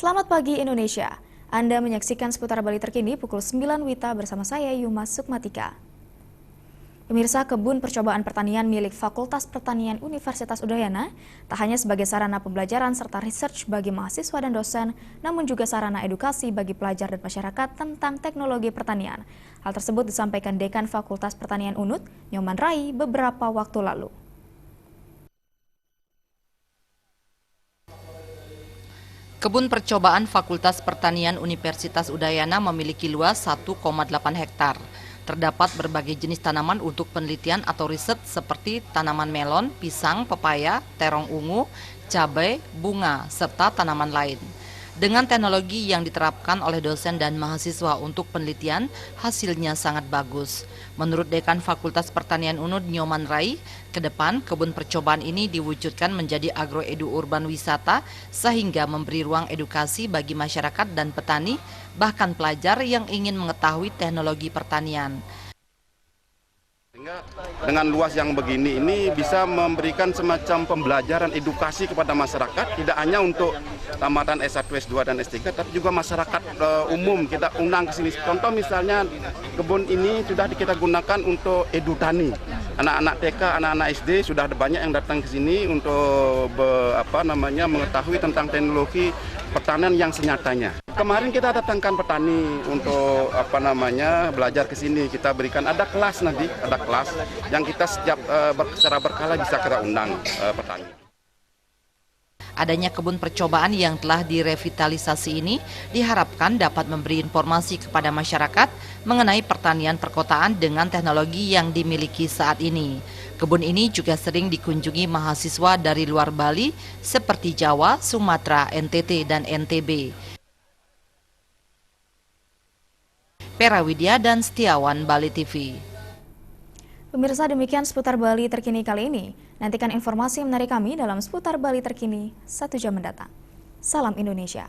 Selamat pagi Indonesia. Anda menyaksikan seputar Bali terkini pukul 9 WITA bersama saya Yuma Sukmatika. Pemirsa, kebun percobaan pertanian milik Fakultas Pertanian Universitas Udayana tak hanya sebagai sarana pembelajaran serta research bagi mahasiswa dan dosen, namun juga sarana edukasi bagi pelajar dan masyarakat tentang teknologi pertanian. Hal tersebut disampaikan Dekan Fakultas Pertanian UNUD, Nyoman Rai, beberapa waktu lalu. Kebun percobaan Fakultas Pertanian Universitas Udayana memiliki luas 1,8 hektar. Terdapat berbagai jenis tanaman untuk penelitian atau riset seperti tanaman melon, pisang, pepaya, terong ungu, cabai, bunga, serta tanaman lain. Dengan teknologi yang diterapkan oleh dosen dan mahasiswa untuk penelitian, hasilnya sangat bagus. Menurut Dekan Fakultas Pertanian UNUD Nyoman Rai, ke depan kebun percobaan ini diwujudkan menjadi agroedu urban wisata sehingga memberi ruang edukasi bagi masyarakat dan petani, bahkan pelajar yang ingin mengetahui teknologi pertanian. Dengan luas yang begini ini bisa memberikan semacam pembelajaran edukasi kepada masyarakat, tidak hanya untuk tamatan S1, S2 dan S3, tapi juga masyarakat umum kita undang ke sini. Contoh misalnya kebun ini sudah kita gunakan untuk edutani. Anak-anak TK, anak-anak SD sudah ada banyak yang datang ke sini untuk mengetahui tentang teknologi pertanian yang senyatanya. Kemarin kita datangkan petani untuk belajar ke sini. Kita berikan ada kelas nanti, ada kelas yang kita secara berkala bisa kita undang petani. Adanya kebun percobaan yang telah direvitalisasi ini diharapkan dapat memberi informasi kepada masyarakat mengenai pertanian perkotaan dengan teknologi yang dimiliki saat ini. Kebun ini juga sering dikunjungi mahasiswa dari luar Bali seperti Jawa, Sumatera, NTT, dan NTB. Pera Widya dan Setiawan, Bali TV. Pemirsa, demikian seputar Bali terkini kali ini. Nantikan informasi menarik kami dalam seputar Bali terkini 1 jam mendatang. Salam Indonesia.